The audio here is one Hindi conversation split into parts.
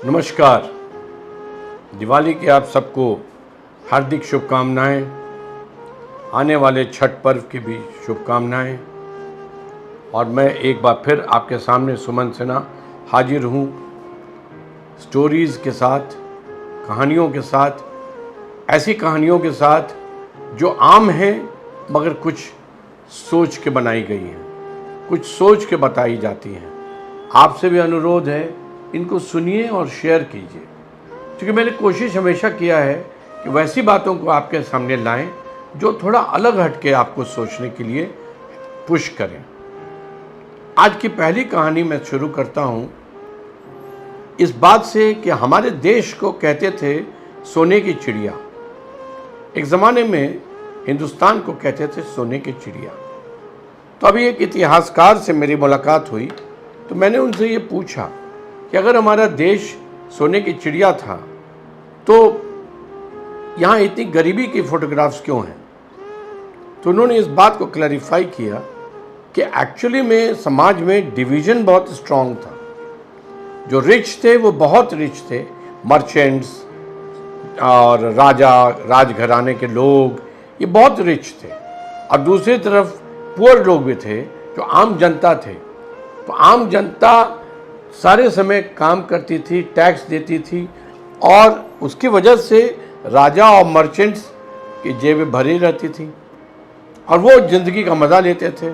नमस्कार। दिवाली की आप सबको हार्दिक शुभकामनाएं। आने वाले छठ पर्व की भी शुभकामनाएं। और मैं एक बार फिर आपके सामने सुमन सिन्हा हाजिर हूँ स्टोरीज़ के साथ, कहानियों के साथ, ऐसी कहानियों के साथ जो आम हैं मगर कुछ सोच के बनाई गई हैं, कुछ सोच के बताई जाती हैं। आपसे भी अनुरोध है, इनको सुनिए और शेयर कीजिए, क्योंकि मैंने कोशिश हमेशा किया है कि वैसी बातों को आपके सामने लाएं जो थोड़ा अलग हटके आपको सोचने के लिए पुश करें। आज की पहली कहानी मैं शुरू करता हूं इस बात से कि हमारे देश को कहते थे सोने की चिड़िया। एक ज़माने में हिंदुस्तान को कहते थे सोने की चिड़िया। तो अभी एक इतिहासकार से मेरी मुलाकात हुई तो मैंने उनसे ये पूछा कि अगर हमारा देश सोने की चिड़िया था तो यहाँ इतनी गरीबी की फोटोग्राफ्स क्यों हैं। तो उन्होंने इस बात को क्लैरिफाई किया कि एक्चुअली में समाज में डिवीज़न बहुत स्ट्रॉन्ग था। जो रिच थे वो बहुत रिच थे, मर्चेंट्स और राजघराने के लोग, ये बहुत रिच थे। और दूसरी तरफ पुअर लोग भी थे जो आम जनता थे। तो आम जनता सारे समय काम करती थी, टैक्स देती थी, और उसकी वजह से राजा और मर्चेंट्स की जेबें भरी रहती थी और वो ज़िंदगी का मज़ा लेते थे।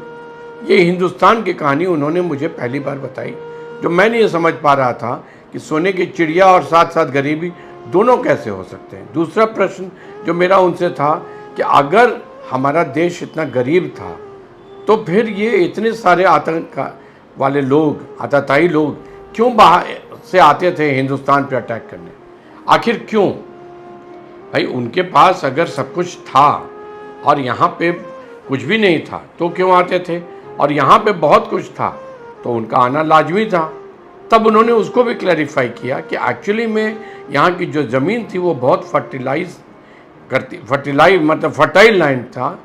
ये हिंदुस्तान की कहानी उन्होंने मुझे पहली बार बताई, जो मैं नहीं समझ पा रहा था कि सोने की चिड़िया और साथ साथ गरीबी दोनों कैसे हो सकते हैं। दूसरा प्रश्न जो मेरा उनसे था कि अगर हमारा देश इतना गरीब था तो फिर ये इतने सारे आतंक वाले लोग, आतताई लोग क्यों बाहर से आते थे हिंदुस्तान पे अटैक करने? आखिर क्यों? भाई उनके पास अगर सब कुछ था और यहाँ पे कुछ भी नहीं था तो क्यों आते थे? और यहाँ पे बहुत कुछ था तो उनका आना लाजमी था। तब उन्होंने उसको भी क्लैरिफाई किया कि एक्चुअली में यहाँ की जो ज़मीन थी वो बहुत फर्टाइल लैंड था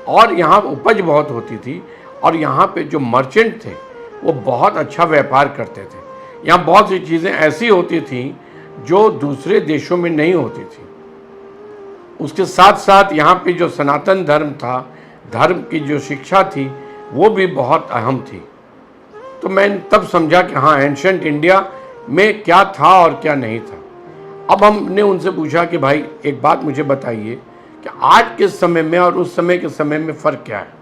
और यहाँ उपज बहुत होती थी। और यहाँ पे जो मर्चेंट थे वो बहुत अच्छा व्यापार करते थे। यहाँ बहुत सी चीज़ें ऐसी होती थी जो दूसरे देशों में नहीं होती थी। उसके साथ साथ यहाँ पे जो सनातन धर्म था, धर्म की जो शिक्षा थी वो भी बहुत अहम थी। तो मैं तब समझा कि हाँ, एंशंट इंडिया में क्या था और क्या नहीं था। अब हमने उनसे पूछा कि भाई एक बात मुझे बताइए कि आज के समय में और उस समय के समय में फ़र्क क्या है।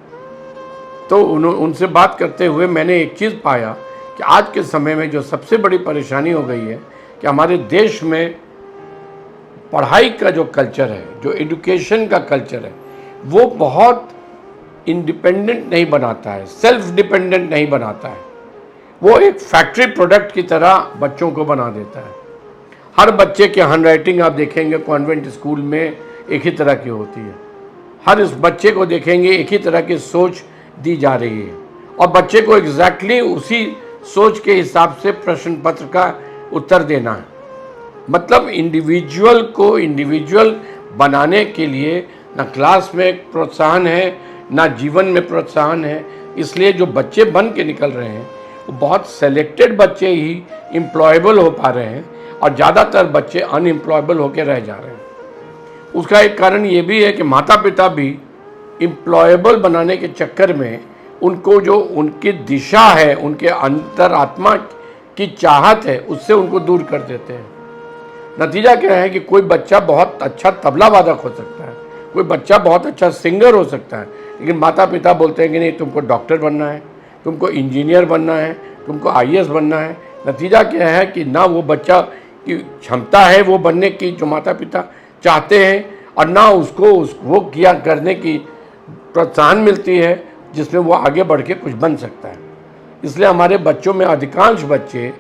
तो उनसे बात करते हुए मैंने एक चीज़ पाया कि आज के समय में जो सबसे बड़ी परेशानी हो गई है कि हमारे देश में पढ़ाई का जो कल्चर है, जो एजुकेशन का कल्चर है, वो बहुत इंडिपेंडेंट नहीं बनाता है, सेल्फ डिपेंडेंट नहीं बनाता है। वो एक फैक्ट्री प्रोडक्ट की तरह बच्चों को बना देता है। हर बच्चे की हैंडराइटिंग आप देखेंगे कॉन्वेंट स्कूल में एक ही तरह की होती है। हर इस बच्चे को देखेंगे एक ही तरह की सोच दी जा रही है और बच्चे को एग्जैक्टली उसी सोच के हिसाब से प्रश्न पत्र का उत्तर देना है। मतलब इंडिविजुअल को इंडिविजुअल बनाने के लिए ना क्लास में प्रोत्साहन है, ना जीवन में प्रोत्साहन है। इसलिए जो बच्चे बन के निकल रहे हैं वो बहुत सेलेक्टेड बच्चे ही एम्प्लॉयबल हो पा रहे हैं और ज़्यादातर बच्चे अनएम्प्लॉयबल होकर रह जा रहे हैं। उसका एक कारण ये भी है कि माता पिता भी एम्प्लॉयबल बनाने के चक्कर में उनको जो उनकी दिशा है, उनके अंतरात्मा की चाहत है, उससे उनको दूर कर देते हैं। नतीजा क्या है कि कोई बच्चा बहुत अच्छा तबला वादक हो सकता है, कोई बच्चा बहुत अच्छा सिंगर हो सकता है, लेकिन माता पिता बोलते हैं कि नहीं, तुमको डॉक्टर बनना है, तुमको इंजीनियर बनना है, तुमको आईएएस बनना है। नतीजा क्या है कि ना वो बच्चा की क्षमता है वो बनने की जो माता पिता चाहते हैं, और ना उसको वो किया करने की प्रोत्साहन मिलती है जिसमें वो आगे बढ़ के कुछ बन सकता है। इसलिए हमारे बच्चों में अधिकांश बच्चे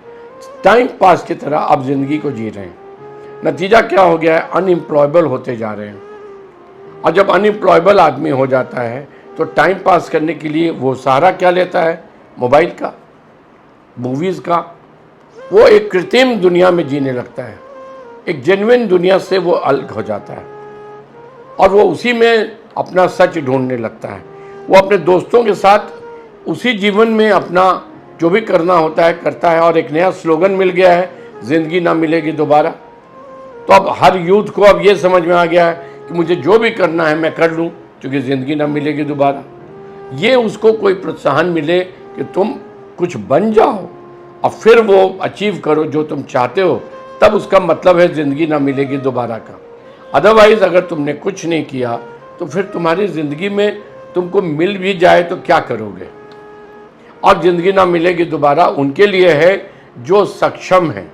टाइम पास की तरह अब ज़िंदगी को जी रहे हैं। नतीजा क्या हो गया है? अनएम्प्लॉयबल होते जा रहे हैं। और जब अनएम्प्लॉयबल आदमी हो जाता है तो टाइम पास करने के लिए वो सहारा क्या लेता है? मोबाइल का, मूवीज़ का। वो एक कृत्रिम दुनिया में जीने लगता है, एक जेन्युइन दुनिया से वो अलग हो जाता है और वो उसी में अपना सच ढूंढने लगता है। वो अपने दोस्तों के साथ उसी जीवन में अपना जो भी करना होता है करता है। और एक नया स्लोगन मिल गया है, ज़िंदगी ना मिलेगी दोबारा। तो अब हर यूथ को अब ये समझ में आ गया है कि मुझे जो भी करना है मैं कर लूँ, क्योंकि ज़िंदगी ना मिलेगी दोबारा। ये उसको कोई प्रोत्साहन मिले कि तुम कुछ बन जाओ और फिर वो अचीव करो जो तुम चाहते हो, तब उसका मतलब है ज़िंदगी ना मिलेगी दोबारा का। अदरवाइज़ अगर तुमने कुछ नहीं किया तो फिर तुम्हारी ज़िंदगी में तुमको मिल भी जाए तो क्या करोगे। और ज़िंदगी ना मिलेगी दोबारा उनके लिए है जो सक्षम है,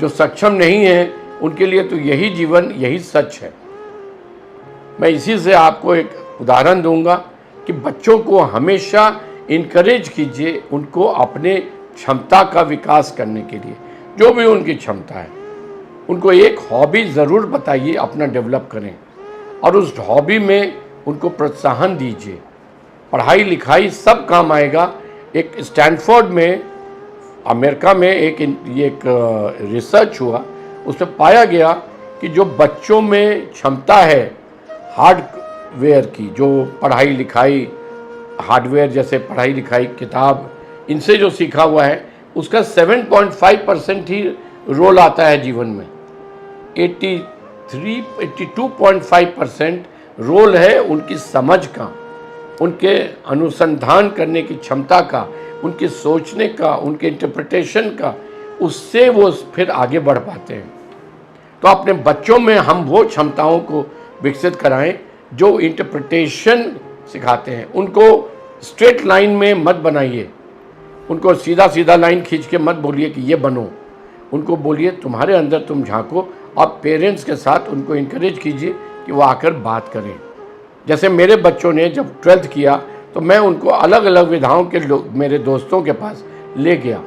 जो सक्षम नहीं है उनके लिए तो यही जीवन, यही सच है। मैं इसी से आपको एक उदाहरण दूंगा कि बच्चों को हमेशा इनकरेज कीजिए, उनको अपने क्षमता का विकास करने के लिए, जो भी उनकी क्षमता है, उनको एक हॉबी ज़रूर बताइए, अपना डेवलप करें और उस हॉबी में उनको प्रोत्साहन दीजिए। पढ़ाई लिखाई सब काम आएगा। एक स्टैनफोर्ड में, अमेरिका में एक रिसर्च हुआ, उसमें पाया गया कि जो बच्चों में क्षमता है हार्डवेयर की, जो पढ़ाई लिखाई, हार्डवेयर जैसे पढ़ाई लिखाई, किताब, इनसे जो सीखा हुआ है, उसका 7.5% ही रोल आता है जीवन में। 82.5% रोल है उनकी समझ का, उनके अनुसंधान करने की क्षमता का, उनके सोचने का, उनके इंटरप्रिटेशन का। उससे वो फिर आगे बढ़ पाते हैं। तो अपने बच्चों में हम वो क्षमताओं को विकसित कराएं जो इंटरप्रिटेशन सिखाते हैं। उनको स्ट्रेट लाइन में मत बनाइए, उनको सीधा सीधा लाइन खींच के मत बोलिए कि ये बनो। उनको बोलिए तुम्हारे अंदर तुम झांको, और पेरेंट्स के साथ उनको इनकरेज कीजिए कि वो आकर बात करें। जैसे मेरे बच्चों ने जब 12th किया तो मैं उनको अलग अलग विधाओं के मेरे दोस्तों के पास ले गया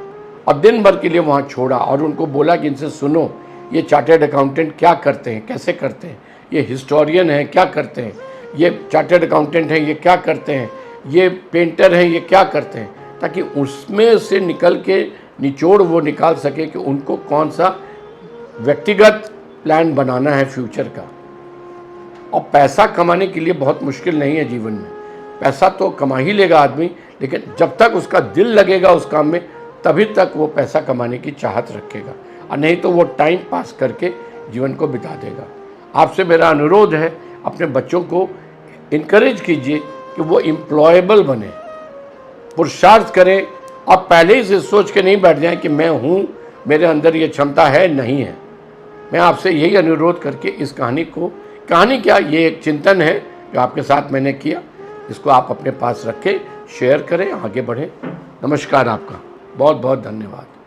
और दिन भर के लिए वहाँ छोड़ा और उनको बोला कि इनसे सुनो, ये चार्टर्ड अकाउंटेंट क्या करते हैं, कैसे करते हैं, ये हिस्टोरियन हैं क्या करते हैं, ये चार्टर्ड अकाउंटेंट हैं ये क्या करते हैं, ये पेंटर हैं ये क्या करते हैं, ताकि उसमें से निकल के निचोड़ वो निकाल सके कि उनको कौन सा व्यक्तिगत प्लान बनाना है फ्यूचर का। और पैसा कमाने के लिए बहुत मुश्किल नहीं है जीवन में, पैसा तो कमा ही लेगा आदमी, लेकिन जब तक उसका दिल लगेगा उस काम में तभी तक वो पैसा कमाने की चाहत रखेगा, और नहीं तो वो टाइम पास करके जीवन को बिता देगा। आपसे मेरा अनुरोध है, अपने बच्चों को इनकरेज कीजिए कि वो एम्प्लॉयबल बने, पुरुषार्थ करें, और पहले ही से सोच के नहीं बैठ जाएं कि मैं हूँ, मेरे अंदर ये क्षमता है, नहीं है। मैं आपसे यही अनुरोध करके इस कहानी क्या, ये एक चिंतन है जो आपके साथ मैंने किया, इसको आप अपने पास रखें, शेयर करें, आगे बढ़ें। नमस्कार, आपका बहुत बहुत धन्यवाद।